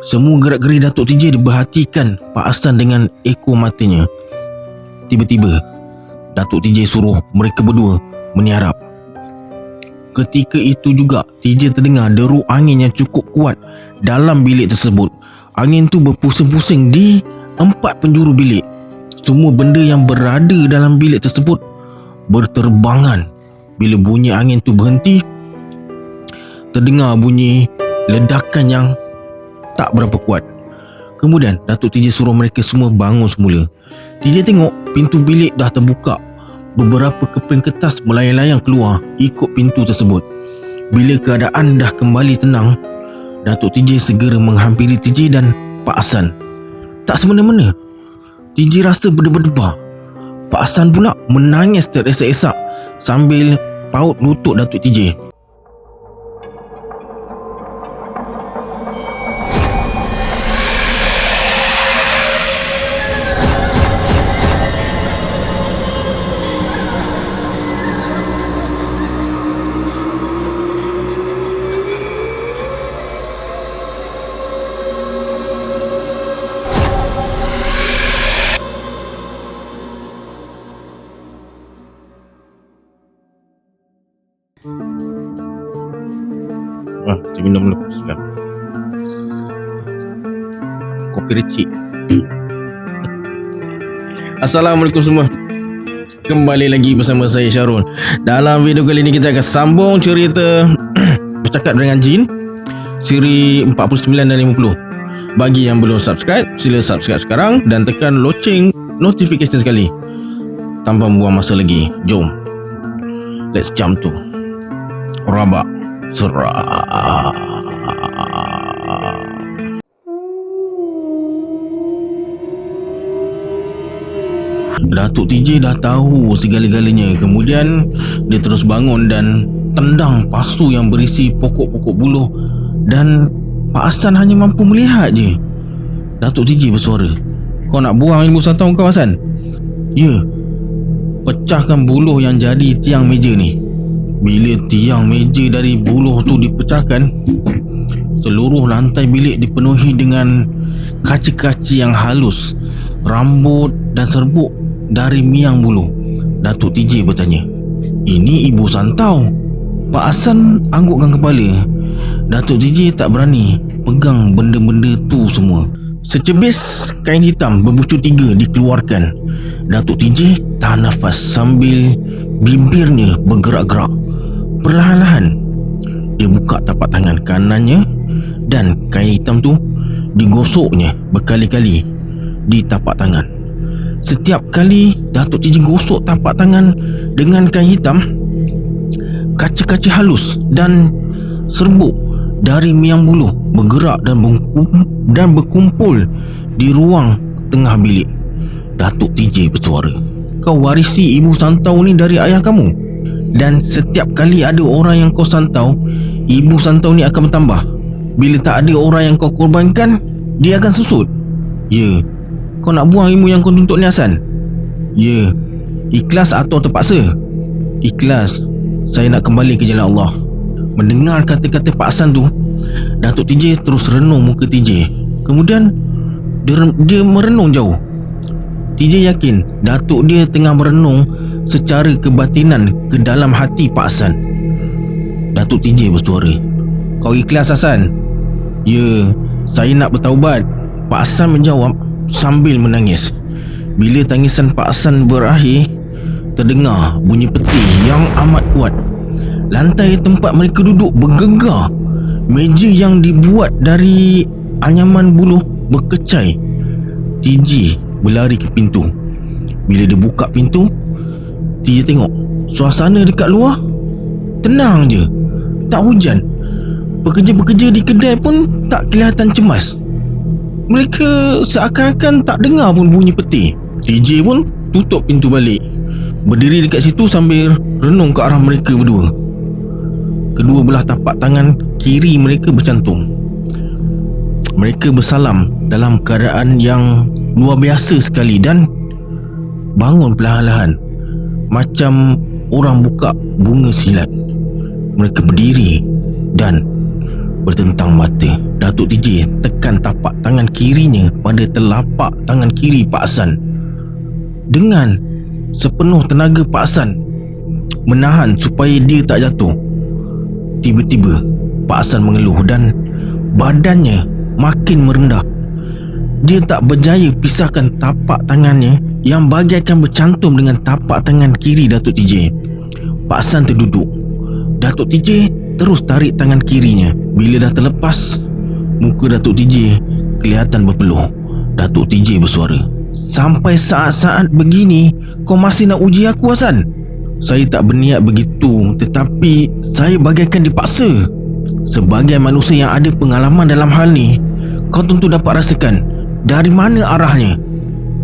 Semua gerak-gerik Datuk TJ diperhatikan Pak Hassan dengan ekor matanya. Tiba-tiba Datuk TJ suruh mereka berdua meniarap. Ketika itu juga TJ terdengar deru angin yang cukup kuat dalam bilik tersebut. Angin tu berpusing-pusing di 4 penjuru bilik. Semua benda yang berada dalam bilik tersebut berterbangan. Bila bunyi angin tu berhenti, terdengar bunyi ledakan yang tak berapa kuat. Kemudian Datuk TJ suruh mereka semua bangun semula. TJ tengok pintu bilik dah terbuka. Beberapa keping kertas melayang-layang keluar ikut pintu tersebut. Bila keadaan dah kembali tenang, Datuk TJ segera menghampiri TJ dan Pak Hassan. Tak semena-mena TJ rasa berdebar-debar. Pak Hassan pula menangis teresak-esak sambil paut lutut Datuk TJ. Dia minum dulu. Silam kopi recik. Assalamualaikum semua. Kembali lagi bersama saya Syarul. Dalam video kali ini kita akan sambung cerita Bercakap dengan Jin siri 49 dan 50. Bagi yang belum subscribe, sila subscribe sekarang dan tekan loceng notification sekali. Tanpa membuang masa lagi, jom let's jump to Rabak Seram. Datuk TJ dah tahu segala-galanya. Kemudian dia terus bangun dan tendang pasu yang berisi pokok-pokok buluh. Dan Pak Hassan hanya mampu melihat je. Datuk TJ bersuara, "Kau nak buang ilmu santau kau, Hassan?" "Ya." "Pecahkan buluh yang jadi tiang meja ni." Bila tiang meja dari buluh tu dipecahkan, seluruh lantai bilik dipenuhi dengan kaca-kaca yang halus, rambut dan serbuk dari miang buluh. Datuk TJ bertanya, "Ini ibu santau?" Pak Hassan anggukkan kepala. Datuk TJ tak berani pegang benda-benda tu semua. Secebis kain hitam berbucu 3 dikeluarkan. Datuk TJ tahan nafas sambil bibirnya bergerak-gerak. Perlahan-lahan dia buka tapak tangan kanannya dan kain hitam tu digosoknya berkali-kali di tapak tangan. Setiap kali Datuk TJ gosok tapak tangan dengan kain hitam, kaca-kaca halus dan serbuk dari miang buluh bergerak dan berkumpul di ruang tengah bilik. Datuk TJ bersuara, "Kau warisi ibu santau ni dari ayah kamu. Dan setiap kali ada orang yang kau santau, ibu santau ni akan bertambah. Bila tak ada orang yang kau korbankan, dia akan susut." "Ya." "Kau nak buang ilmu yang kau tuntut ni, Hassan?" "Ya." "Ikhlas atau terpaksa?" "Ikhlas. Saya nak kembali ke jalan Allah." Mendengar kata-kata Pak Hassan tu, Datuk TJ terus renung muka TJ. Kemudian dia merenung jauh. TJ yakin Datuk dia tengah merenung secara kebatinan ke dalam hati Pak Hassan. Datuk TJ bersuara, "Kau ikhlas, Hassan?" "Ya, saya nak bertaubat." Pak Hassan menjawab sambil menangis. Bila tangisan Pak Hassan berakhir, terdengar bunyi peti yang amat kuat. Lantai tempat mereka duduk bergegar. Meja yang dibuat dari anyaman buluh berkecai. TJ berlari ke pintu. Bila dia buka pintu, TJ tengok suasana dekat luar tenang je, tak hujan. Pekerja-pekerja di kedai pun tak kelihatan cemas. Mereka seakan-akan tak dengar pun bunyi peti. TJ pun tutup pintu balik, berdiri dekat situ sambil renung ke arah mereka berdua. Kedua belah tapak tangan kiri mereka bercantum. Mereka bersalam dalam keadaan yang luar biasa sekali dan bangun perlahan-lahan macam orang buka bunga silat. Mereka berdiri dan bertentang mata. Datuk TJ tekan tapak tangan kirinya pada telapak tangan kiri Pak Hassan. Dengan sepenuh tenaga Pak Hassan menahan supaya dia tak jatuh. Tiba-tiba Pak Hassan mengeluh dan badannya makin merendah. Dia tak berjaya pisahkan tapak tangannya yang bagaikan bercantum dengan tapak tangan kiri Datuk TJ. Pak Hassan terduduk. Datuk TJ terus tarik tangan kirinya. Bila dah terlepas, muka Datuk TJ kelihatan berpeluh. Datuk TJ bersuara, "Sampai saat-saat begini kau masih nak uji aku, Hassan?" "Saya tak berniat begitu, tetapi saya bagaikan dipaksa." "Sebagai manusia yang ada pengalaman dalam hal ni, kau tentu dapat rasakan dari mana arahnya."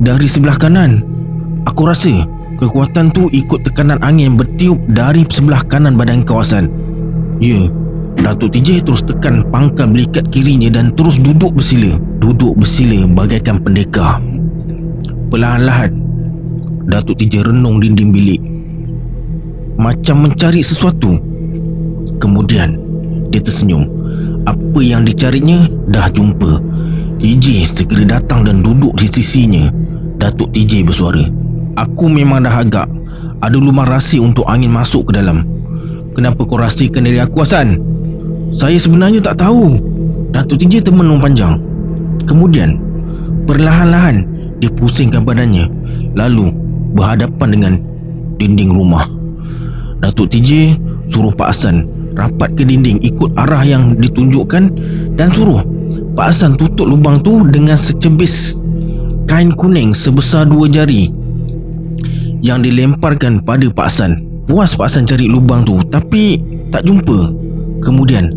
"Dari sebelah kanan. Aku rasa kekuatan tu ikut tekanan angin bertiup dari sebelah kanan badan kawasan." "Ya." Datuk TJ terus tekan pangkal belikat kirinya dan terus duduk bersila. Duduk bersila bagaikan pendekar. Perlahan-lahan Datuk TJ renung dinding bilik, macam mencari sesuatu. Kemudian dia tersenyum. Apa yang dicarinya dah jumpa. TJ segera datang dan duduk di sisinya. Datuk TJ bersuara, "Aku memang dah agak ada lubang rahsia untuk angin masuk ke dalam. Kenapa kau rahsiakan dari aku, Hassan?" "Saya sebenarnya tak tahu." Datuk TJ termenung panjang. Kemudian perlahan-lahan dia pusingkan badannya, lalu berhadapan dengan dinding rumah. Datuk TJ suruh Pak Hassan rapat ke dinding ikut arah yang ditunjukkan dan suruh Pak Hassan tutup lubang tu dengan secebis kain kuning sebesar 2 jari yang dilemparkan pada Pak Hassan. Puas Pak Hassan cari lubang tu tapi tak jumpa. Kemudian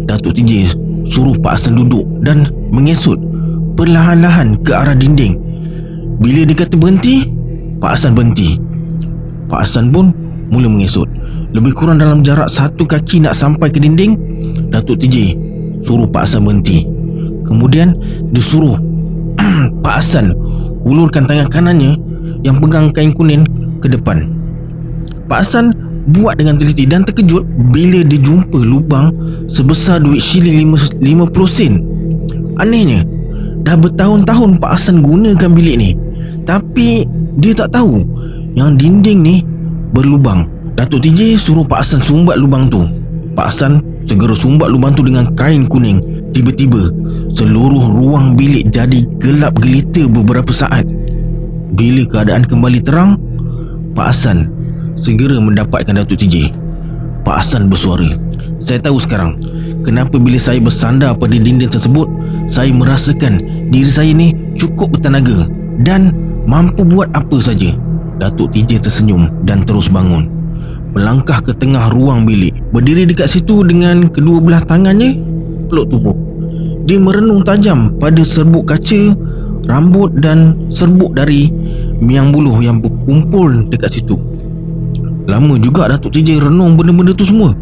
Datuk TJ suruh Pak Hassan duduk dan mengesut perlahan-lahan ke arah dinding. Bila dia kata berhenti, Pak Hassan berhenti. Pak Hassan pun mula mengesut. Lebih kurang dalam jarak 1 kaki nak sampai ke dinding, Datuk TJ suruh Pak Hassan berhenti. Kemudian disuruh Pak Hassan hulurkan tangan kanannya yang pegang kain kuning ke depan. Pak Hassan buat dengan teliti dan terkejut bila dia jumpa lubang sebesar duit shilling 50 sen. Anehnya, dah bertahun-tahun Pak Hassan gunakan bilik ni, tapi dia tak tahu yang dinding ni berlubang. Datuk TJ suruh Pak Hassan sumbat lubang tu. Pak Hassan segera sumbat lubang tu dengan kain kuning. Tiba-tiba seluruh ruang bilik jadi gelap gelita beberapa saat. Bila keadaan kembali terang, Pak Hassan segera mendapatkan Datuk TJ. Pak Hassan bersuara, "Saya tahu sekarang kenapa bila saya bersandar pada dinding tersebut, saya merasakan diri saya ni cukup bertenaga dan mampu buat apa saja." Datuk TJ tersenyum dan terus bangun, melangkah ke tengah ruang bilik. Berdiri dekat situ dengan kedua belah tangannya peluk tubuh. Dia merenung tajam pada serbuk kaca, rambut dan serbuk dari miang buluh yang berkumpul dekat situ. Lama juga Datuk TJ renung benda-benda tu semua.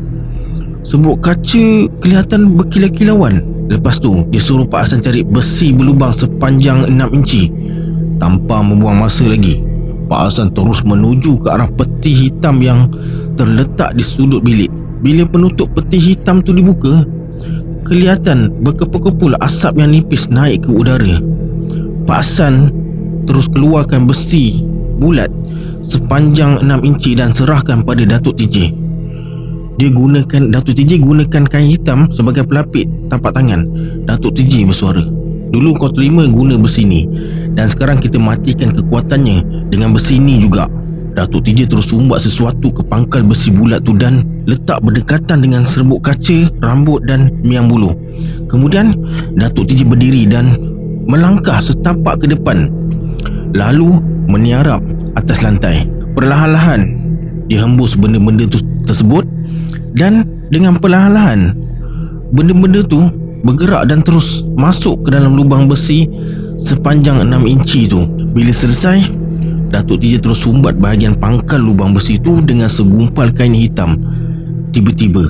Serbuk kaca kelihatan berkilau-kilauan. Lepas tu dia suruh Pak Hassan cari besi berlubang sepanjang 6 inci. Tanpa membuang masa lagi, Pak Hassan terus menuju ke arah peti hitam yang terletak di sudut bilik. Bila penutup peti hitam tu dibuka, kelihatan berkepul-kepul asap yang nipis naik ke udara. Pak Hassan terus keluarkan besi bulat sepanjang 6 inci dan serahkan pada Datuk TJ. Datuk TJ gunakan kain hitam sebagai pelapik tapak tangan. Datuk TJ bersuara, "Dulu kau terima guna besi ni, dan sekarang kita matikan kekuatannya dengan besi ni juga." Datuk TJ terus sumbat sesuatu ke pangkal besi bulat tu dan letak berdekatan dengan serbuk kaca, rambut dan miang buluh. Kemudian Datuk TJ berdiri dan melangkah setapak ke depan, lalu meniarap atas lantai. Perlahan-lahan dia hembus benda-benda tersebut, dan dengan perlahan-lahan benda-benda tu bergerak dan terus masuk ke dalam lubang besi sepanjang 6 inci tu. Bila selesai, Datuk TJ terus sumbat bahagian pangkal lubang besi tu dengan segumpal kain hitam. Tiba-tiba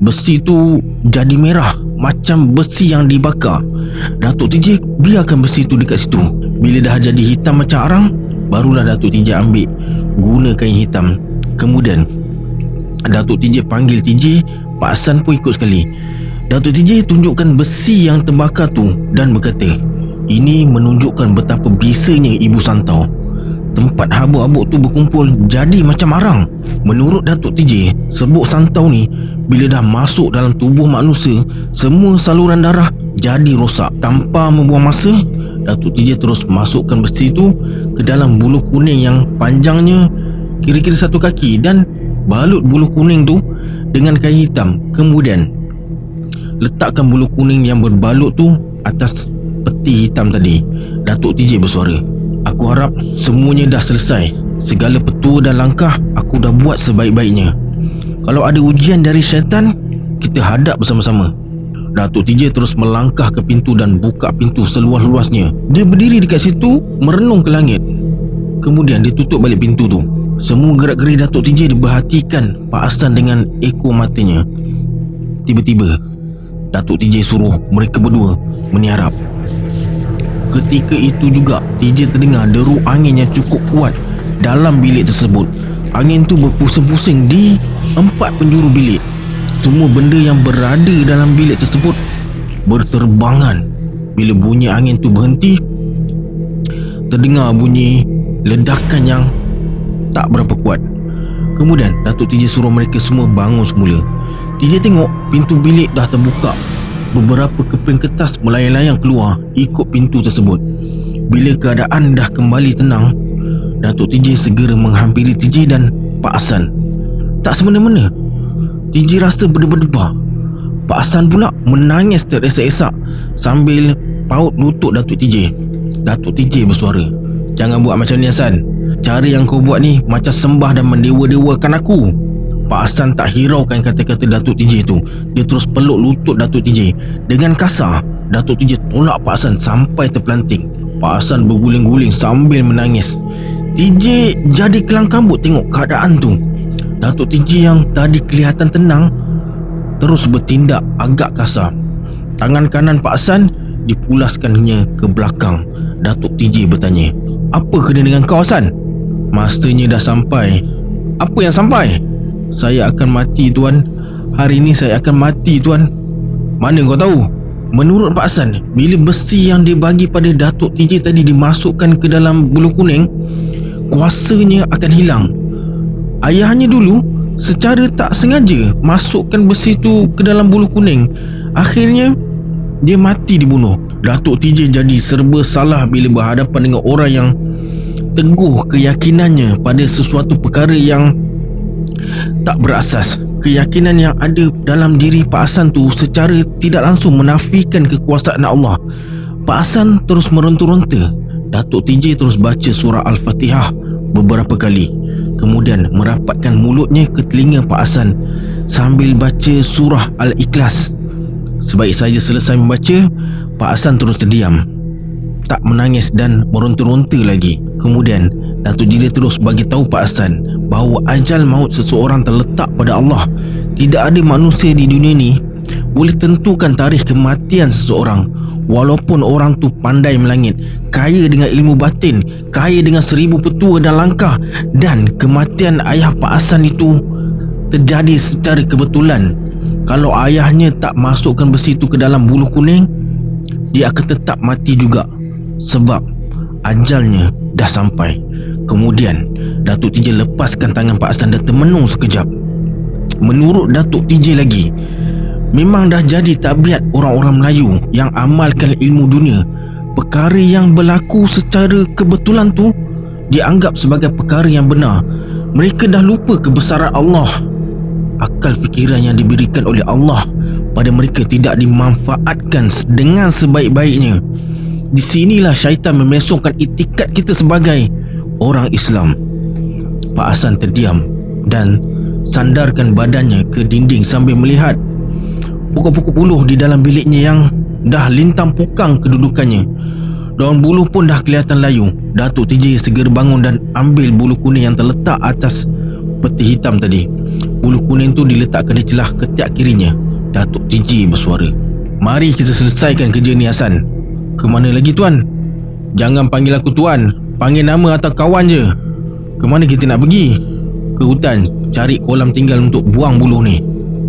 besi tu jadi merah macam besi yang dibakar. Datuk TJ biarkan besi tu dekat situ. Bila dah jadi hitam macam arang, barulah Datuk TJ ambil guna kain hitam. Kemudian Datuk TJ panggil TJ. Pak Hassan pun ikut sekali. Datuk TJ tunjukkan besi yang terbakar tu dan berkata, ini menunjukkan betapa bisanya Ibu Santau. Tempat habuk-habuk tu berkumpul jadi macam arang. Menurut Datuk TJ, serbuk santau ni bila dah masuk dalam tubuh manusia, semua saluran darah jadi rosak. Tanpa membuang masa, Datuk TJ terus masukkan besi tu ke dalam buluh kuning yang panjangnya kira-kira 1 kaki dan balut buluh kuning tu dengan kain hitam. Kemudian letakkan buluh kuning yang berbalut tu atas peti hitam tadi. Datuk TJ bersuara, aku harap semuanya dah selesai. Segala petua dan langkah aku dah buat sebaik-baiknya. Kalau ada ujian dari syaitan, kita hadap bersama-sama. Datuk TJ terus melangkah ke pintu dan buka pintu seluas-luasnya. Dia berdiri dekat situ merenung ke langit. Kemudian dia tutup balik pintu tu. Semua gerak-gerik Datuk TJ diperhatikan Pak Hassan dengan ekor matanya. Tiba-tiba Datuk TJ suruh mereka berdua meniarap. Ketika itu juga TJ terdengar deru angin yang cukup kuat dalam bilik tersebut. Angin tu berpusing-pusing di 4 penjuru bilik. Semua benda yang berada dalam bilik tersebut berterbangan. Bila bunyi angin tu berhenti, terdengar bunyi ledakan yang tak berapa kuat. Kemudian Datuk TJ suruh mereka semua bangun semula. TJ tengok pintu bilik dah terbuka. Beberapa keping kertas melayang-layang keluar ikut pintu tersebut. Bila keadaan dah kembali tenang, Datuk TJ segera menghampiri TJ dan Pak Hassan. Tak semena-mena, TJ rasa berdebar-debar. Pak Hassan pula menangis teresak-esak sambil paut lutut Datuk TJ. Datuk TJ bersuara, jangan buat macam ni Hassan. Cara yang kau buat ni macam sembah dan mendewa-dewakan aku. Pak Hassan tak hiraukan kata-kata Datuk TJ tu. Dia terus peluk lutut Datuk TJ. Dengan kasar, Datuk TJ tolak Pak Hassan sampai terpelanting. Pak Hassan berguling-guling sambil menangis. TJ jadi kelang kabut tengok keadaan tu. Datuk TJ yang tadi kelihatan tenang terus bertindak agak kasar. Tangan kanan Pak Hassan dipulaskannya ke belakang. Datuk TJ bertanya, apa kena dengan kau Hassan? Masanya dah sampai. Apa yang sampai? Saya akan mati tuan. Hari ini saya akan mati tuan. Mana kau tahu? Menurut Pak Hassan, bila besi yang dia bagi pada Datuk TJ tadi dimasukkan ke dalam buluh kuning, kuasanya akan hilang. Ayahnya dulu secara tak sengaja masukkan besi tu ke dalam buluh kuning. Akhirnya dia mati dibunuh. Datuk TJ jadi serba salah bila berhadapan dengan orang yang teguh keyakinannya pada sesuatu perkara yang tak berasas. Keyakinan yang ada dalam diri Pak Hassan tu secara tidak langsung menafikan kekuasaan Allah. Pak Hassan terus meronta-ronta. Datuk TJ terus baca surah Al-Fatihah beberapa kali, kemudian merapatkan mulutnya ke telinga Pak Hassan sambil baca surah Al-Ikhlas. Sebaik saja selesai membaca, Pak Hassan terus terdiam, tak menangis dan meronta-ronta lagi. Kemudian Datuk TJ terus bagi tahu Pak Hassan bahawa ajal maut seseorang terletak pada Allah. Tidak ada manusia di dunia ni boleh tentukan tarikh kematian seseorang. Walaupun orang tu pandai melangit, kaya dengan ilmu batin, kaya dengan 1000 petua dan langkah, dan kematian ayah Pak Hassan itu terjadi secara kebetulan. Kalau ayahnya tak masukkan besi itu ke dalam buluh kuning, dia akan tetap mati juga, sebab ajalnya dah sampai. Kemudian Datuk TJ lepaskan tangan Pak Hassan dan termenung sekejap. Menurut Datuk TJ lagi, memang dah jadi tabiat orang-orang Melayu yang amalkan ilmu dunia. Perkara yang berlaku secara kebetulan tu dianggap sebagai perkara yang benar. Mereka dah lupa kebesaran Allah. Akal fikiran yang diberikan oleh Allah pada mereka tidak dimanfaatkan dengan sebaik-baiknya. Di sinilah syaitan memesongkan itikad kita sebagai orang Islam. Pak Hassan terdiam dan sandarkan badannya ke dinding sambil melihat pokok-pokok buluh di dalam biliknya yang dah lintang pukang kedudukannya. Daun buluh pun dah kelihatan layu. Datuk TJ segera bangun dan ambil buluh kuning yang terletak atas peti hitam tadi. Buluh kuning tu diletakkan di celah ketiak kirinya. Datuk TJ bersuara, mari kita selesaikan kerja ni Hassan. Ke mana lagi tuan? Jangan panggil aku tuan, panggil nama atau kawan je. Ke mana kita nak pergi? Ke hutan, cari kolam tinggal untuk buang buluh ni.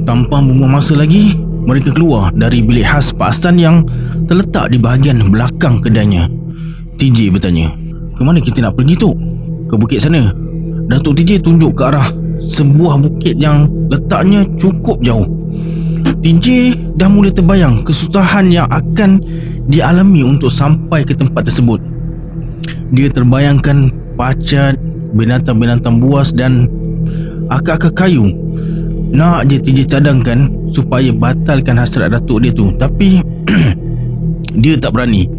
Tanpa membuang masa lagi, mereka keluar dari bilik khas Pak Hassan yang terletak di bahagian belakang kedainya. TJ bertanya, "Ke mana kita nak pergi tu?" "Ke bukit sana." Datuk TJ tunjuk ke arah sebuah bukit yang letaknya cukup jauh. TJ dah mula terbayang kesusahan yang akan dialami untuk sampai ke tempat tersebut. Dia terbayangkan pacat, binatang-binatang buas dan akar-akar kayu. Nak je TJ cadangkan supaya batalkan hasrat datuk dia tu, tapi dia tak berani.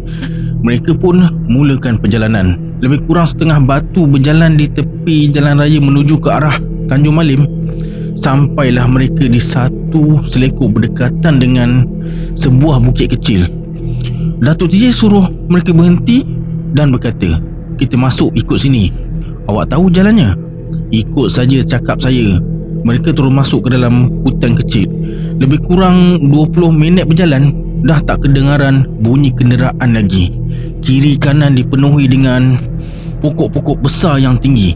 Mereka pun mulakan perjalanan. Lebih kurang setengah batu berjalan di tepi jalan raya menuju ke arah Tanjung Malim. Sampailah mereka di satu selekor berdekatan dengan sebuah bukit kecil. Datuk TJ suruh mereka berhenti dan berkata, "Kita masuk ikut sini. Awak tahu jalannya?" "Ikut saja cakap saya." Mereka terus masuk ke dalam hutan kecil. Lebih kurang 20 minit berjalan, dah tak kedengaran bunyi kenderaan lagi. Kiri kanan dipenuhi dengan pokok-pokok besar yang tinggi.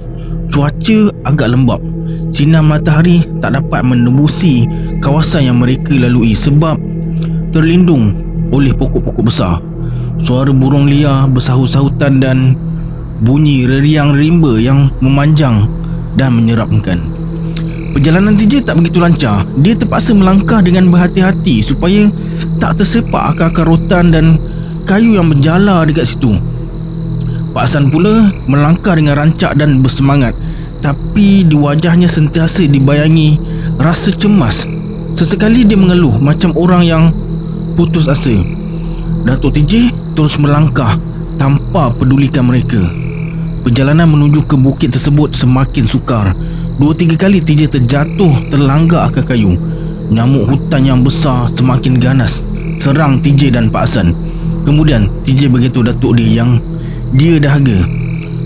Cuaca agak lembap. Sinar matahari tak dapat menembusi kawasan yang mereka lalui sebab terlindung oleh pokok-pokok besar. Suara burung liar bersahut-sahutan dan bunyi reriang rimba yang memanjang dan menyeramkan. Perjalanan TJ tak begitu lancar. Dia terpaksa melangkah dengan berhati-hati supaya tak tersepak akar-akar rotan dan kayu yang berjala dekat situ. Pak Hassan pula melangkah dengan rancak dan bersemangat, tapi di wajahnya sentiasa dibayangi rasa cemas. Sesekali dia mengeluh macam orang yang putus asa. Datuk TJ terus melangkah tanpa pedulikan mereka. Perjalanan menuju ke bukit tersebut semakin sukar. 2-3 kali TJ terjatuh terlanggar akar kayu. Nyamuk hutan yang besar semakin ganas serang TJ dan Pak Hassan. Kemudian TJ beritahu datuk dia yang dia dahaga.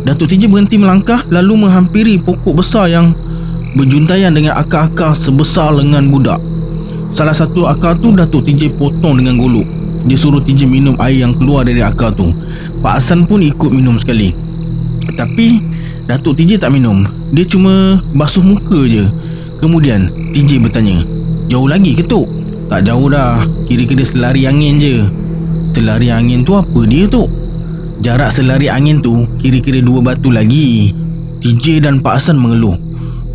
Datuk TJ berhenti melangkah lalu menghampiri pokok besar yang berjuntaian dengan akar-akar sebesar lengan budak. Salah satu akar tu Datuk TJ potong dengan golok. Dia suruh TJ minum air yang keluar dari akar tu. Pak Hassan pun ikut minum sekali. Tapi Datuk TJ tak minum. Dia cuma basuh muka je. Kemudian TJ bertanya, "Jauh lagi ke tu?" "Tak jauh dah. Kira-kira selari angin je." "Selari angin tu apa dia tu?" "Jarak selari angin tu kira-kira 2 batu lagi." TJ dan Pak Hassan mengeluh.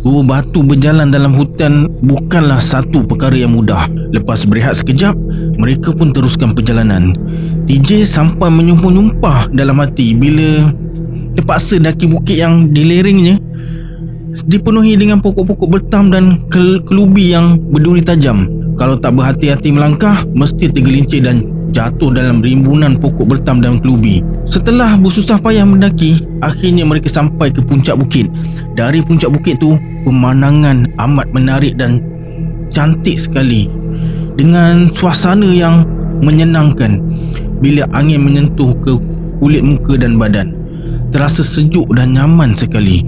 2 batu berjalan dalam hutan bukanlah satu perkara yang mudah. Lepas berehat sekejap, mereka pun teruskan perjalanan. TJ sampai menyumpah-nyumpah dalam hati bila terpaksa daki bukit yang dileringnya dipenuhi dengan pokok-pokok bertam dan kelubi yang berduri tajam. Kalau tak berhati-hati melangkah, mesti tergelincir dan jatuh dalam rimbunan pokok bertam dan kelubi. Setelah bersusah payah mendaki, akhirnya mereka sampai ke puncak bukit. Dari puncak bukit tu, pemandangan amat menarik dan cantik sekali, dengan suasana yang menyenangkan. Bila angin menyentuh ke kulit muka dan badan, terasa sejuk dan nyaman sekali.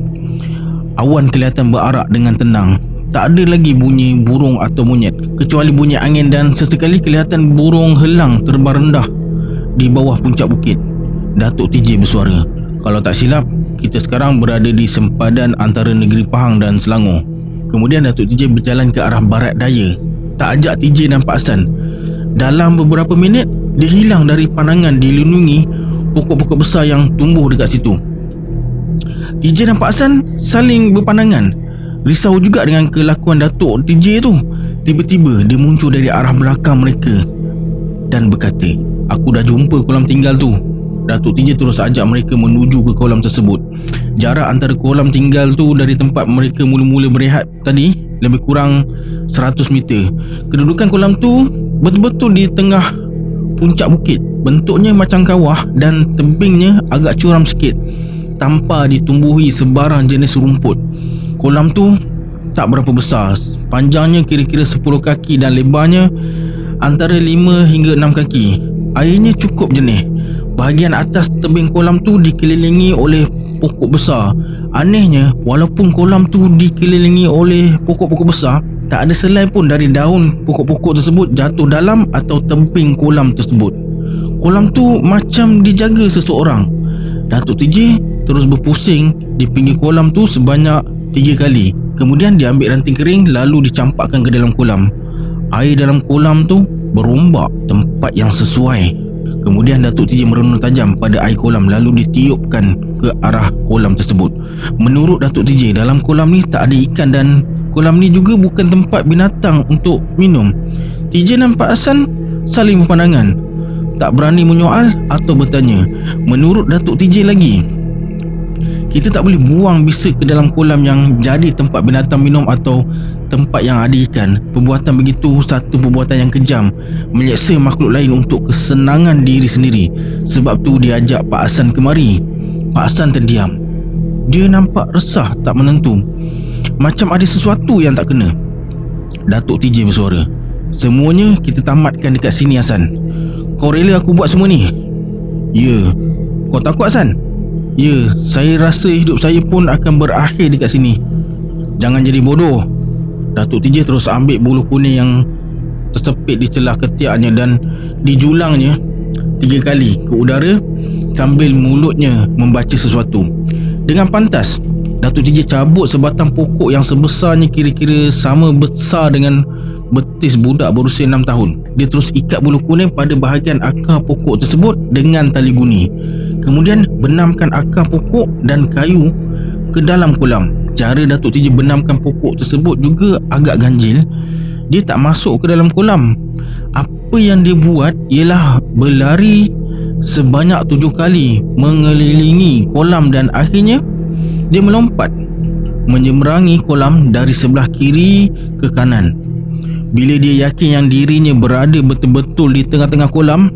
Awan kelihatan berarak dengan tenang. Tak ada lagi bunyi burung atau monyet, kecuali bunyi angin dan sesekali kelihatan burung helang terbang rendah di bawah puncak bukit. Datuk TJ bersuara, "Kalau tak silap, kita sekarang berada di sempadan antara negeri Pahang dan Selangor." Kemudian Datuk TJ berjalan ke arah barat daya, tak ajak TJ dan Pak Hassan. Dalam beberapa minit, dia hilang dari pandangan dilindungi pokok-pokok besar yang tumbuh dekat situ. TJ dan Pak Hassan saling berpandangan, risau juga dengan kelakuan Datuk TJ tu. Tiba-tiba dia muncul dari arah belakang mereka dan berkata, "Aku dah jumpa kolam tinggal tu." Datuk TJ terus ajak mereka menuju ke kolam tersebut. Jarak antara kolam tinggal tu dari tempat mereka mula-mula berehat tadi lebih kurang 100 meter. Kedudukan kolam tu betul-betul di tengah puncak bukit. Bentuknya macam kawah dan tebingnya agak curam sikit, tanpa ditumbuhi sebarang jenis rumput. Kolam tu tak berapa besar. Panjangnya kira-kira 10 kaki dan lebarnya antara 5 hingga 6 kaki. Airnya cukup jernih. Bahagian atas tebing kolam tu dikelilingi oleh pokok besar. Anehnya, walaupun kolam tu dikelilingi oleh pokok-pokok besar, tak ada selai pun dari daun pokok-pokok tersebut jatuh dalam atau tebing kolam tersebut. Kolam tu macam dijaga seseorang. Datuk TJ terus berpusing di pinggir kolam tu sebanyak 3 kali. Kemudian dia ambil ranting kering lalu dicampakkan ke dalam kolam. Air dalam kolam tu berombak, tempat yang sesuai. Kemudian Datuk TJ merenung tajam pada air kolam lalu ditiupkan ke arah kolam tersebut. Menurut Datuk TJ, dalam kolam ni tak ada ikan dan kolam ni juga bukan tempat binatang untuk minum. TJ dan Pak Hassan saling berpandangan, tak berani menyoal atau bertanya. Menurut Datuk TJ lagi, kita tak boleh buang bisa ke dalam kolam yang jadi tempat binatang minum atau tempat yang ada ikan. Perbuatan begitu satu perbuatan yang kejam, menyeksa makhluk lain untuk kesenangan diri sendiri. Sebab tu dia ajak Pak Hassan kemari. Pak Hassan terdiam. Dia nampak resah tak menentu, macam ada sesuatu yang tak kena. Datuk TJ bersuara, "Semuanya kita tamatkan dekat sini, Hassan. Kau rela aku buat semua ni?" "Ya." "Kau takut, Hassan?" "Ya, saya rasa hidup saya pun akan berakhir dekat sini." "Jangan jadi bodoh." Datuk TJ terus ambil bulu kuning yang tersepit di celah ketiaknya dan dijulangnya 3 kali ke udara sambil mulutnya membaca sesuatu. Dengan pantas, Datuk TJ cabut sebatang pokok yang sebesarnya kira-kira sama besar dengan betis budak berusia 6 tahun. Dia terus ikat bulu kuning pada bahagian akar pokok tersebut dengan tali guni. Kemudian benamkan akar pokok dan kayu ke dalam kolam. Cara Datuk TJ benamkan pokok tersebut juga agak ganjil. Dia tak masuk ke dalam kolam. Apa yang dia buat ialah berlari sebanyak 7 kali mengelilingi kolam dan akhirnya dia melompat menyeberangi kolam dari sebelah kiri ke kanan. Bila dia yakin yang dirinya berada betul-betul di tengah-tengah kolam,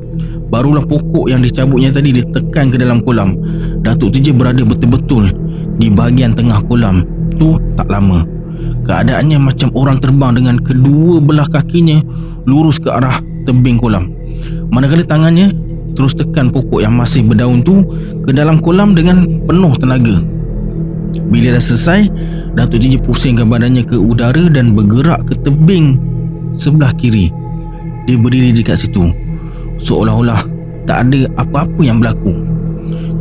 barulah pokok yang dicabutnya tadi ditekan ke dalam kolam. Datuk TJ berada betul-betul di bahagian tengah kolam tu tak lama. Keadaannya macam orang terbang dengan kedua belah kakinya lurus ke arah tebing kolam, manakala tangannya terus tekan pokok yang masih berdaun tu ke dalam kolam dengan penuh tenaga. Bila dah selesai, Datuk TJ pusingkan badannya ke udara dan bergerak ke tebing sebelah kiri. Dia berdiri dekat situ seolah-olah tak ada apa-apa yang berlaku.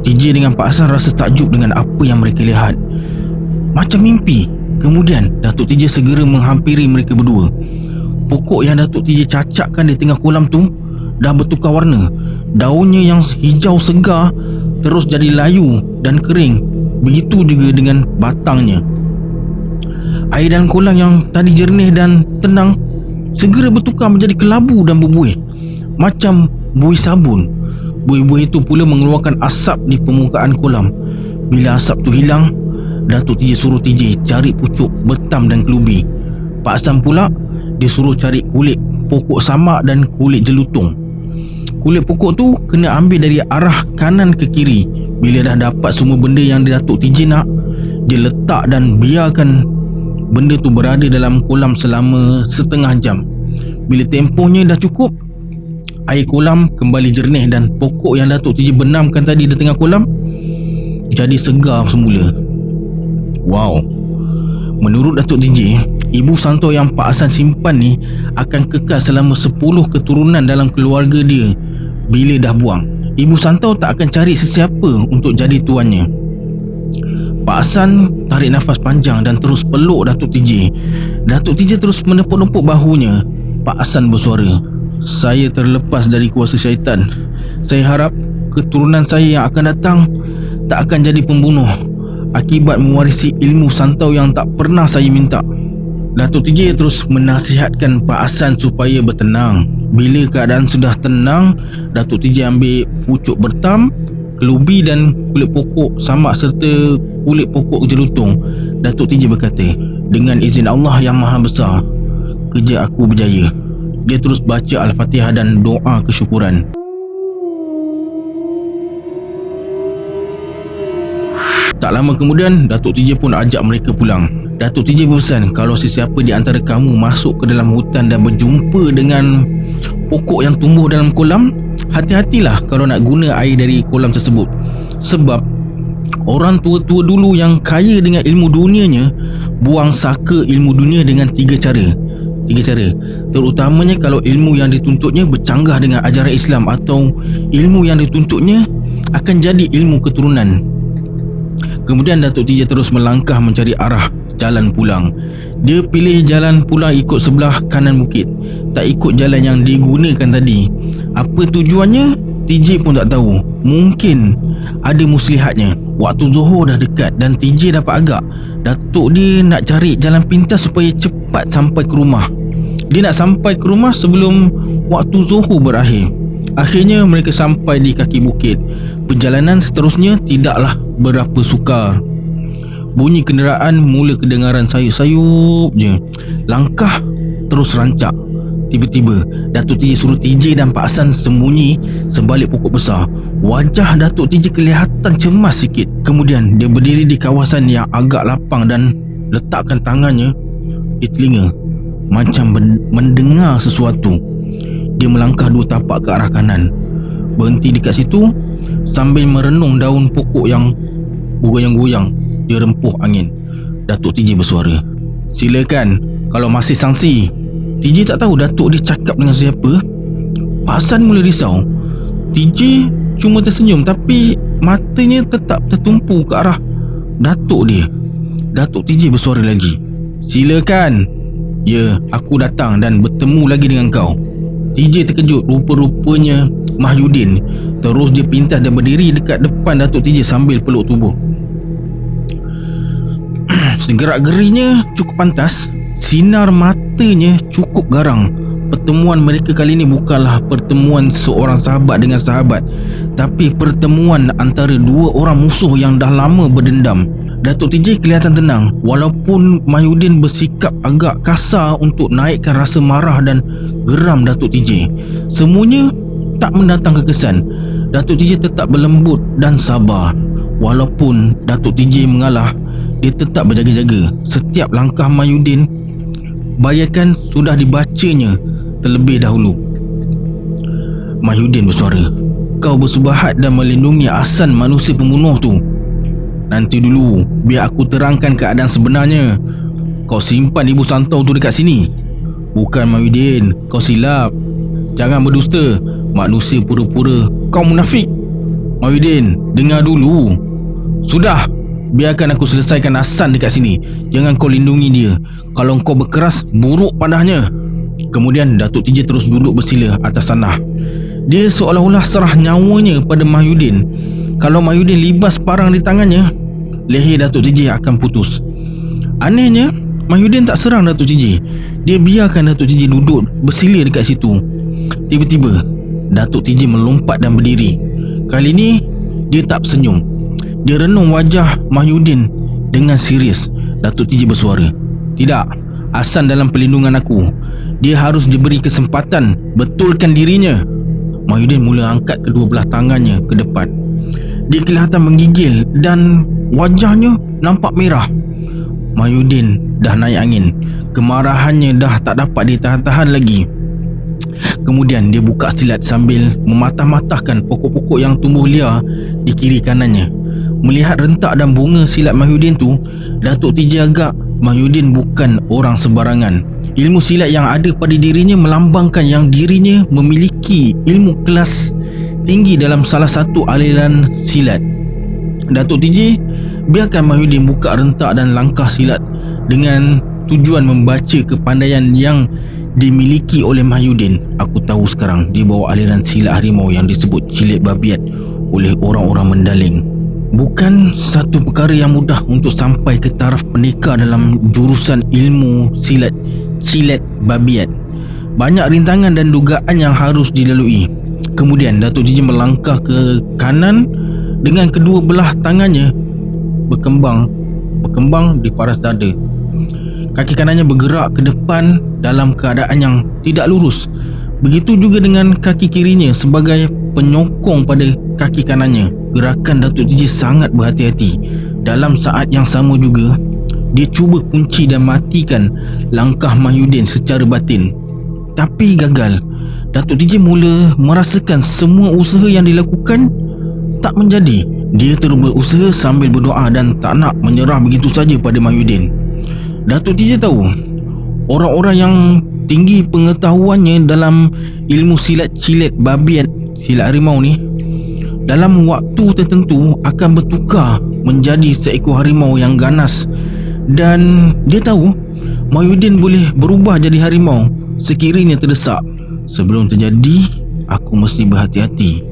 TJ dengan Pak Hassan rasa takjub dengan apa yang mereka lihat, macam mimpi. Kemudian Datuk TJ segera menghampiri mereka berdua. Pokok yang Datuk TJ cacakkan di tengah kolam tu dah bertukar warna. Daunnya yang hijau segar terus jadi layu dan kering. Begitu juga dengan batangnya. Air dalam kolam yang tadi jernih dan tenang segera bertukar menjadi kelabu dan berbuih, macam buih sabun. Buih-buih itu pula mengeluarkan asap di permukaan kolam. Bila asap tu hilang, Datuk TJ suruh TJ cari pucuk, betam dan kelubi. Pak Hassan pula dia suruh cari kulit pokok samak dan kulit jelutung. Kulit pokok tu kena ambil dari arah kanan ke kiri. Bila dah dapat semua benda yang Datuk TJ nak, dia letak dan biarkan benda tu berada dalam kolam selama setengah jam. Bila tempohnya dah cukup, air kolam kembali jernih dan pokok yang Datuk TJ benamkan tadi di tengah kolam jadi segar semula. Wow. Menurut Datuk TJ, ibu santo yang Pak Hassan simpan ni akan kekal selama 10 keturunan dalam keluarga dia. Bila dah buang, ibu santo tak akan cari sesiapa untuk jadi tuannya. Pak Hassan tarik nafas panjang dan terus peluk Datuk TJ. Datuk TJ terus menepuk-nepuk bahunya. Pak Hassan bersuara, "Saya terlepas dari kuasa syaitan. Saya harap keturunan saya yang akan datang tak akan jadi pembunuh akibat mewarisi ilmu santau yang tak pernah saya minta." Datuk TJ terus menasihatkan Pak Hassan supaya bertenang. Bila keadaan sudah tenang, Datuk TJ ambil pucuk bertam, kelubi dan kulit pokok samak serta kulit pokok jelutung. Datuk TJ berkata, "Dengan izin Allah yang Maha Besar, kerja aku berjaya." Dia terus baca Al-Fatihah dan doa kesyukuran. Tak lama kemudian, Datuk TJ pun ajak mereka pulang. Datuk TJ berpesan, kalau sesiapa di antara kamu masuk ke dalam hutan dan berjumpa dengan pokok yang tumbuh dalam kolam, hati-hatilah kalau nak guna air dari kolam tersebut. Sebab orang tua-tua dulu yang kaya dengan ilmu dunianya buang saka ilmu dunia dengan tiga cara. Terutamanya kalau ilmu yang dituntutnya bercanggah dengan ajaran Islam atau ilmu yang dituntutnya akan jadi ilmu keturunan. Kemudian Datuk TJ terus melangkah mencari arah jalan pulang. Dia pilih jalan pulang ikut sebelah kanan bukit, tak ikut jalan yang digunakan tadi. Apa tujuannya? TJ pun tak tahu. Mungkin ada muslihatnya. Waktu Zuhur dah dekat dan TJ dapat agak. Datuk dia nak cari jalan pintas supaya cepat sampai ke rumah. Dia nak sampai ke rumah sebelum waktu Zuhur berakhir. Akhirnya mereka sampai di kaki bukit. Perjalanan seterusnya tidaklah berapa sukar. Bunyi kenderaan mula kedengaran sayup-sayup je. Langkah terus rancak. Tiba-tiba Datuk TJ suruh TJ dan Pak Hassan sembunyi sebalik pokok besar. Wajah Datuk TJ kelihatan cemas sikit. Kemudian dia berdiri di kawasan yang agak lapang dan letakkan tangannya di telinga, macam mendengar sesuatu. Dia melangkah 2 tapak ke arah kanan, berhenti dekat situ sambil merenung daun pokok yang bergoyang-goyang di rempuh angin. Datuk TJ bersuara, "Silakan kalau masih sangsi." TJ tak tahu Datuk dia cakap dengan siapa. Pak Hassan mula risau. TJ cuma tersenyum tapi matanya tetap tertumpu ke arah Datuk dia. Datuk TJ bersuara lagi, "Silakan." "Ya, aku datang dan bertemu lagi dengan kau." TJ terkejut. Rupa-rupanya Mahyudin. Terus dia pintas dan berdiri dekat depan Datuk TJ sambil peluk tubuh. Segerak-gerinya cukup pantas. Sinar matanya cukup garang. Pertemuan mereka kali ini bukanlah pertemuan seorang sahabat dengan sahabat, tapi pertemuan antara 2 orang musuh yang dah lama berdendam. Datuk TJ kelihatan tenang, walaupun Mahyudin bersikap agak kasar untuk naikkan rasa marah dan geram Datuk TJ. Semuanya tak mendatangkan kesan. Datuk TJ tetap berlembut dan sabar. Walaupun Datuk TJ mengalah, dia tetap berjaga-jaga. Setiap langkah Mahyudin bayangkan sudah dibacanya terlebih dahulu. Mahyudin bersuara, "Kau bersubahat dan melindungi Hassan manusia pembunuh tu. Nanti dulu, biar aku terangkan keadaan sebenarnya. Kau simpan ibu santau tu dekat sini." "Bukan Mahyudin, kau silap. Jangan berdusta. Manusia pura-pura. Kau munafik." "Mahyudin, dengar dulu." "Sudah, biarkan aku selesaikan Hassan dekat sini. Jangan kau lindungi dia. Kalau kau berkeras, buruk padanya." Kemudian Datuk TJ terus duduk bersila atas tanah. Dia seolah-olah serah nyawanya pada Mahyudin. Kalau Mahyudin libas parang di tangannya, leher Datuk TJ akan putus. Anehnya, Mahyudin tak serang Datuk TJ. Dia biarkan Datuk TJ duduk bersila dekat situ. Tiba-tiba Datuk TJ melompat dan berdiri. Kali ini dia tak bersenyum. Dia renung wajah Mahyudin dengan serius. Datuk TJ bersuara, "Tidak, Hassan dalam perlindungan aku. Dia harus diberi kesempatan betulkan dirinya." Mahyudin mula angkat kedua belah tangannya ke depan. Dia kelihatan menggigil dan wajahnya nampak merah. Mahyudin dah naik angin. Kemarahannya dah tak dapat ditahan-tahan lagi. Kemudian dia buka silat sambil mematah-matahkan pokok-pokok yang tumbuh liar di kiri kanannya. Melihat rentak dan bunga silat Mahyudin tu, Datuk TJ agak Mahyudin bukan orang sembarangan. Ilmu silat yang ada pada dirinya melambangkan yang dirinya memiliki ilmu kelas tinggi dalam salah satu aliran silat. Datuk TJ biarkan Mahyudin buka rentak dan langkah silat dengan tujuan membaca kepandaian yang dimiliki oleh Mahyudin. "Aku tahu sekarang dia bawa aliran silat harimau yang disebut cilet babiat oleh orang-orang Mendaling. Bukan satu perkara yang mudah untuk sampai ke taraf pendekar dalam jurusan ilmu silat cilet babiat. Banyak rintangan dan dugaan yang harus dilalui." Kemudian Datuk TJ melangkah ke kanan dengan kedua belah tangannya berkembang di paras dada. Kaki kanannya bergerak ke depan dalam keadaan yang tidak lurus. Begitu juga dengan kaki kirinya sebagai penyokong pada kaki kanannya. Gerakan Datuk TJ sangat berhati-hati. Dalam saat yang sama juga, dia cuba kunci dan matikan langkah Mahyudin secara batin. Tapi gagal. Datuk TJ mula merasakan semua usaha yang dilakukan tak menjadi. Dia terus berusaha sambil berdoa dan tak nak menyerah begitu saja pada Mahyudin. Datuk TJ tahu orang-orang yang tinggi pengetahuannya dalam ilmu silat cilet babiat, silat harimau ni, dalam waktu tertentu akan bertukar menjadi seekor harimau yang ganas Dan dia tahu Mahyudin boleh berubah jadi harimau sekiranya terdesak. Sebelum terjadi, aku mesti berhati-hati.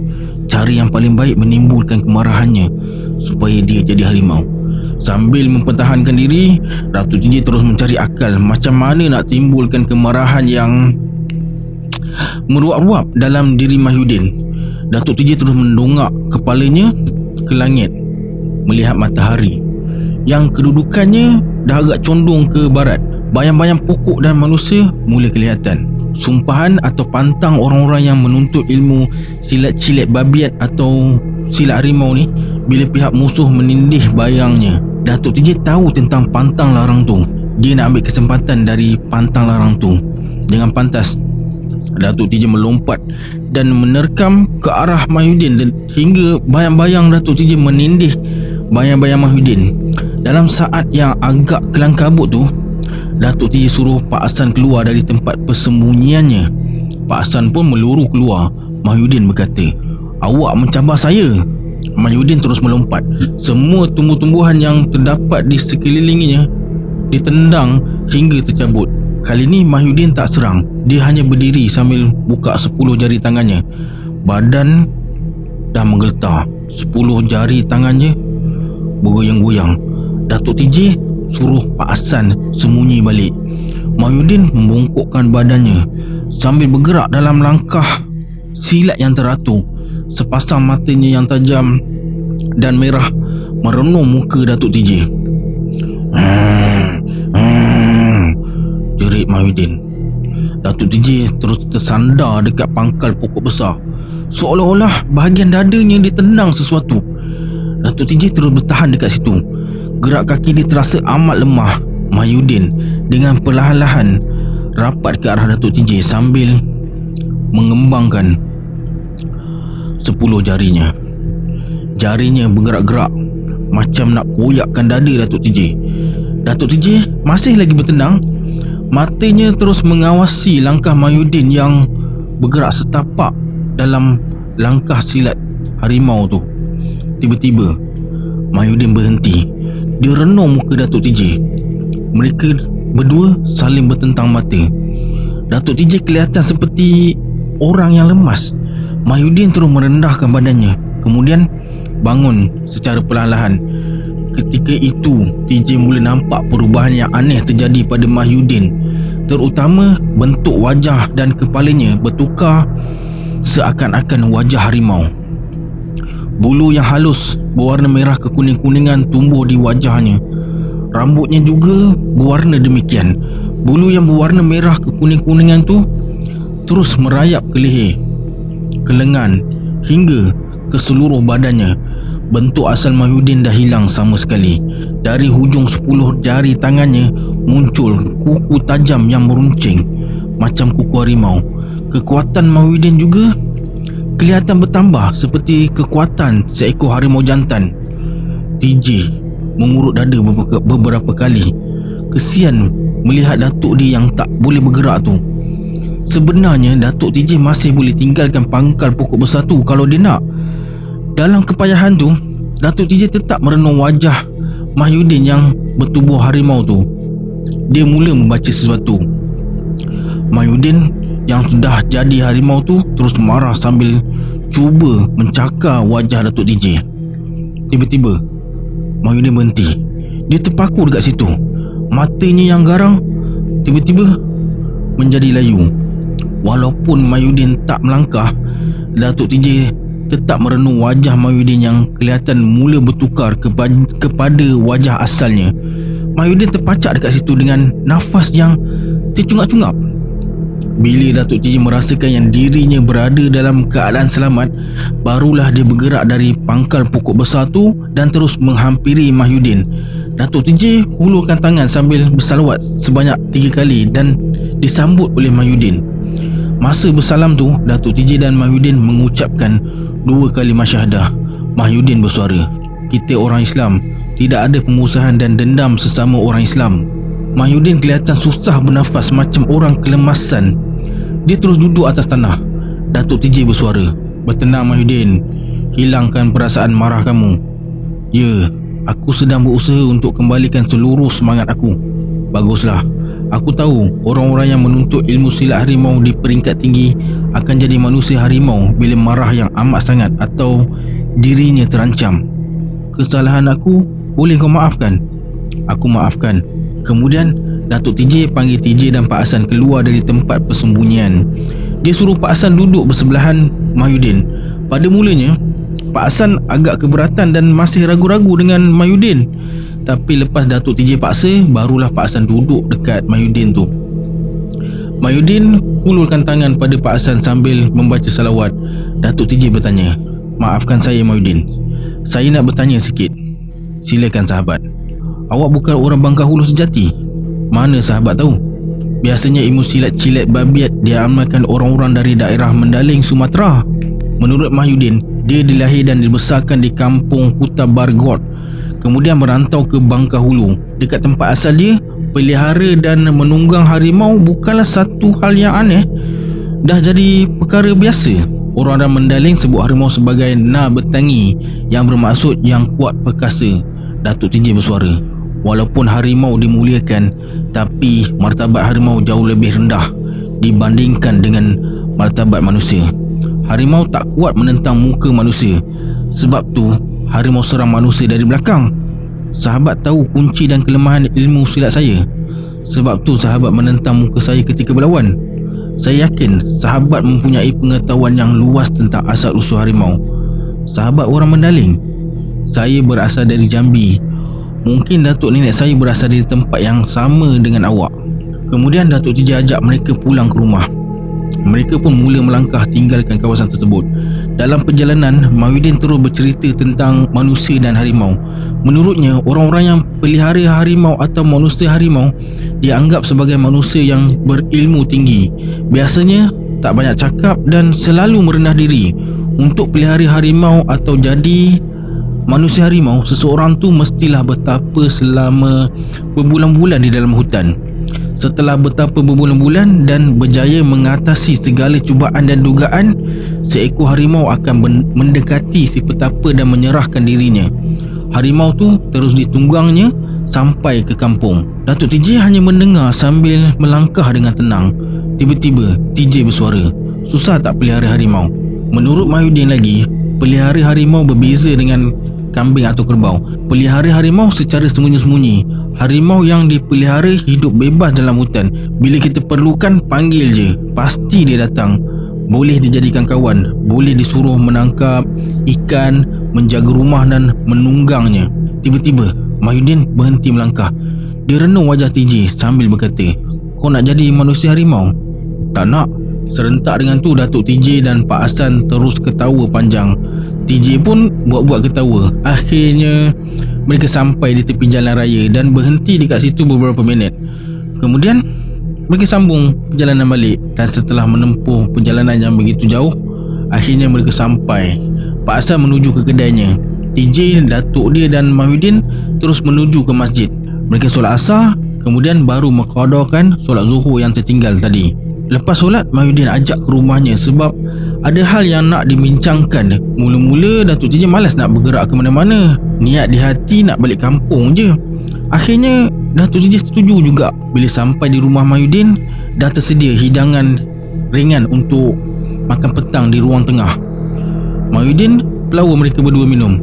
Cara yang paling baik menimbulkan kemarahannya supaya dia jadi harimau. Sambil mempertahankan diri, Datuk TJ terus mencari akal macam mana nak timbulkan kemarahan yang meruap-ruap dalam diri Mahyudin. Datuk TJ terus mendongak kepalanya ke langit melihat matahari yang kedudukannya dah agak condong ke barat. Bayang-bayang pokok dan manusia mula kelihatan. Sumpahan atau pantang orang-orang yang menuntut ilmu silat cilet babiat atau silat harimau ni, bila pihak musuh menindih bayangnya, Datuk TJ tahu tentang pantang larang tu. Dia nak ambil kesempatan dari pantang larang tu. Dengan pantas, Datuk TJ melompat dan menerkam ke arah Mahyudin dan hingga bayang-bayang Datuk TJ menindih bayang-bayang Mahyudin. Dalam saat yang agak kelang kabut tu, Datuk TJ suruh Pak Hassan keluar dari tempat persembunyiannya. Pak Hassan pun meluruh keluar. Mahyudin berkata, "Awak mencabar saya." Mahyudin terus melompat. Semua tumbuh-tumbuhan yang terdapat di sekelilingnya ditendang hingga tercabut. Kali ini Mahyudin tak serang. Dia hanya berdiri sambil buka 10 jari tangannya. Badan dah menggeletar. 10 jari tangannya bergoyang-goyang. Datuk TJ suruh Pak Hassan sembunyi balik. Mahyudin membongkokkan badannya sambil bergerak dalam langkah silat yang teratur. Sepasang matanya yang tajam dan merah merenung muka Datuk TJ. Jerit Mahyudin. Datuk TJ terus tersandar dekat pangkal pokok besar, seolah-olah bahagian dadanya ditendang sesuatu. Datuk TJ terus bertahan dekat situ. Gerak kaki dia terasa amat lemah. Mahyudin dengan perlahan-lahan rapat ke arah Datuk TJ sambil mengembangkan 10 jarinya. Jarinya bergerak-gerak macam nak koyakkan dada Datuk TJ. Datuk TJ masih lagi bertenang. Matanya terus mengawasi langkah Mahyudin yang bergerak setapak dalam langkah silat harimau tu. Tiba-tiba Mahyudin berhenti. Dia renung muka Datuk TJ. Mereka berdua saling bertentang mata. Datuk TJ kelihatan seperti orang yang lemas. Mahyudin terus merendahkan badannya, kemudian bangun secara perlahan-lahan. Ketika itu TJ mula nampak perubahan yang aneh terjadi pada Mahyudin. Terutama bentuk wajah dan kepalanya bertukar seakan-akan wajah harimau. Bulu yang halus berwarna merah kekuning-kuningan tumbuh di wajahnya. Rambutnya juga berwarna demikian. Bulu yang berwarna merah kekuning-kuningan tu terus merayap ke leher, ke lengan hingga ke seluruh badannya. Bentuk asal Mahyudin dah hilang sama sekali. Dari hujung 10 jari tangannya muncul kuku tajam yang meruncing macam kuku harimau. Kekuatan Mahyudin juga kelihatan bertambah seperti kekuatan seekor harimau jantan. TJ mengurut dada beberapa kali. Kesian melihat Datuk dia yang tak boleh bergerak tu. Sebenarnya Datuk TJ masih boleh tinggalkan pangkal pokok besar tu kalau dia nak. Dalam kepayahan tu, Datuk TJ tetap merenung wajah Mahyudin yang bertubuh harimau tu. Dia mula membaca sesuatu. Mahyudin yang sudah jadi harimau tu terus marah sambil cuba mencakar wajah Datuk TJ. Tiba-tiba Mahyudin berhenti. Dia terpaku dekat situ. Matanya yang garang tiba-tiba menjadi layu. Walaupun Mahyudin tak melangkah, Datuk TJ tetap merenung wajah Mahyudin yang kelihatan mula bertukar kepada wajah asalnya. Mahyudin terpacak dekat situ dengan nafas yang tercungap-cungap. Bila Datuk TJ merasakan yang dirinya berada dalam keadaan selamat, barulah dia bergerak dari pangkal pokok besar tu dan terus menghampiri Mahyudin. Datuk TJ hulurkan tangan sambil bersalawat sebanyak 3 kali dan disambut oleh Mahyudin. Masa bersalam tu, Datuk TJ dan Mahyudin mengucapkan 2 kalimah syahadah. Mahyudin bersuara, "Kita orang Islam tidak ada pemusuhan dan dendam sesama orang Islam." Mahyudin kelihatan susah bernafas macam orang kelemasan. Dia terus duduk atas tanah. Datuk TJ bersuara, "Bertenang Mahyudin, hilangkan perasaan marah kamu." "Ya, Aku sedang berusaha untuk kembalikan seluruh semangat aku. Baguslah. Aku tahu orang-orang yang menuntut ilmu silat harimau di peringkat tinggi akan jadi manusia harimau bila marah yang amat sangat atau dirinya terancam. Kesalahan aku boleh kau maafkan? Aku maafkan. Kemudian Datuk TJ panggil TJ dan Pak Hassan keluar dari tempat persembunyian. Dia suruh Pak Hassan duduk bersebelahan Mahyudin. Pada mulanya Pak Hassan agak keberatan dan masih ragu-ragu dengan Mahyudin. Tapi lepas Datuk TJ paksa, barulah Pak Hassan duduk dekat Mahyudin tu. Mahyudin hulurkan tangan pada Pak Hassan sambil membaca salawat. Datuk TJ bertanya, "Maafkan saya Mahyudin. Saya nak bertanya sikit." "Silakan sahabat." "Awak bukan orang Bangkahulu sejati?" "Mana sahabat tahu? Biasanya ilmu silat cilet babiat diamalkan orang-orang dari daerah Mendaling, Sumatera." Menurut Mahyudin, dia dilahir dan dibesarkan di kampung Kuta Bargot, kemudian merantau ke Bangkahulu. Dekat tempat asal dia, pelihara dan menunggang harimau bukanlah satu hal yang aneh. Dah jadi perkara biasa. Orang-orang Mendaling sebut harimau sebagai Na Betangi, yang bermaksud yang kuat perkasa. Datuk TJ bersuara, "Walaupun harimau dimuliakan, tapi martabat harimau jauh lebih rendah dibandingkan dengan martabat manusia. Harimau tak kuat menentang muka manusia. Sebab tu harimau serang manusia dari belakang. Sahabat tahu kunci dan kelemahan ilmu silat saya. Sebab tu sahabat menentang muka saya ketika berlawan. Saya yakin sahabat mempunyai pengetahuan yang luas tentang asal-usul harimau. Sahabat orang Mendaling. Saya berasal dari Jambi. Mungkin datuk nenek saya berasal dari tempat yang sama dengan awak." Kemudian Datuk TJ ajak mereka pulang ke rumah. Mereka pun mula melangkah tinggalkan kawasan tersebut. Dalam perjalanan, Mahyudin terus bercerita tentang manusia dan harimau. Menurutnya, orang-orang yang pelihara harimau atau manusia harimau dianggap sebagai manusia yang berilmu tinggi. Biasanya tak banyak cakap dan selalu merendah diri. Untuk pelihara harimau atau jadi manusia harimau, seseorang tu mestilah bertapa selama berbulan-bulan di dalam hutan. Setelah bertapa berbulan-bulan dan berjaya mengatasi segala cubaan dan dugaan, seekor harimau akan mendekati si petapa dan menyerahkan dirinya. Harimau tu terus ditunggangnya sampai ke kampung. Datuk TJ hanya mendengar sambil melangkah dengan tenang. Tiba-tiba TJ bersuara, "Susah tak pelihara harimau?" Menurut Mahyudin lagi, pelihara harimau berbeza dengan kambing atau kerbau. Pelihara harimau secara sembunyi-sembunyi. Harimau yang dipelihara hidup bebas dalam hutan. Bila kita perlukan, panggil je, pasti dia datang. Boleh dijadikan kawan, boleh disuruh menangkap ikan, menjaga rumah dan menunggangnya. Tiba-tiba Mahyudin berhenti melangkah. Dia renung wajah TJ sambil berkata, "Kau nak jadi manusia harimau?" "Tak nak." Serentak dengan tu Datuk TJ dan Pak Hassan terus ketawa panjang. TJ pun buat-buat ketawa. Akhirnya mereka sampai di tepi jalan raya dan berhenti dekat situ beberapa minit. Kemudian mereka sambung perjalanan balik. Dan setelah menempuh perjalanan yang begitu jauh, akhirnya mereka sampai. Pak Hassan menuju ke kedainya. TJ, datuk dia dan Mahyudin terus menuju ke masjid. Mereka solat asar, kemudian baru mengqadakan solat zuhur yang tertinggal tadi. Lepas solat, Mahyudin ajak ke rumahnya sebab ada hal yang nak dibincangkan. Mula-mula Datuk TJ malas nak bergerak ke mana-mana. Niat di hati nak balik kampung je. Akhirnya Datuk TJ setuju juga. Bila sampai di rumah Mahyudin, dah tersedia hidangan ringan untuk makan petang di ruang tengah. Mahyudin pelawa mereka berdua minum.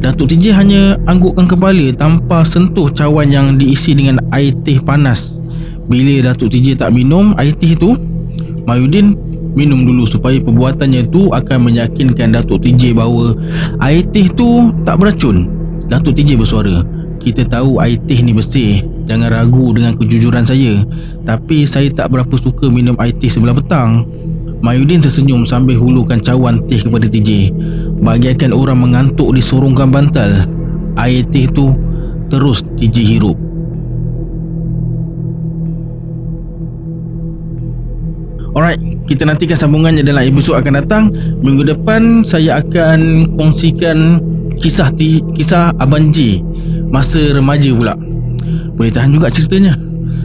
Datuk TJ hanya anggukkan kepala tanpa sentuh cawan yang diisi dengan air teh panas. Bila Datuk TJ tak minum air teh tu, Mahyudin minum dulu supaya perbuatannya tu akan meyakinkan Datuk TJ bahawa air teh tu tak beracun. Datuk TJ bersuara, "Kita tahu air teh ni bersih. Jangan ragu dengan kejujuran saya. Tapi saya tak berapa suka minum air teh sebelah petang." Mahyudin tersenyum sambil hulurkan cawan teh kepada TJ. Bagaikan orang mengantuk disorongkan bantal, air teh tu terus TJ hirup. Alright, kita nantikan sambungannya dalam episod akan datang. Minggu depan saya akan kongsikan kisah Abang J masa remaja pula. Boleh tahan juga ceritanya.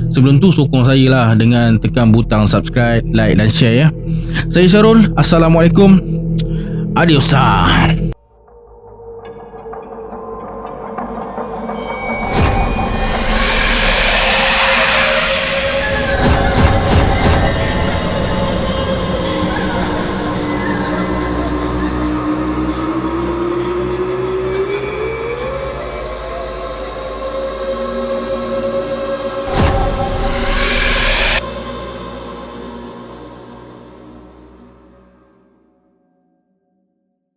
Sebelum tu sokong saya lah dengan tekan butang subscribe, like dan share ya. Saya Syarul. Assalamualaikum. Adios.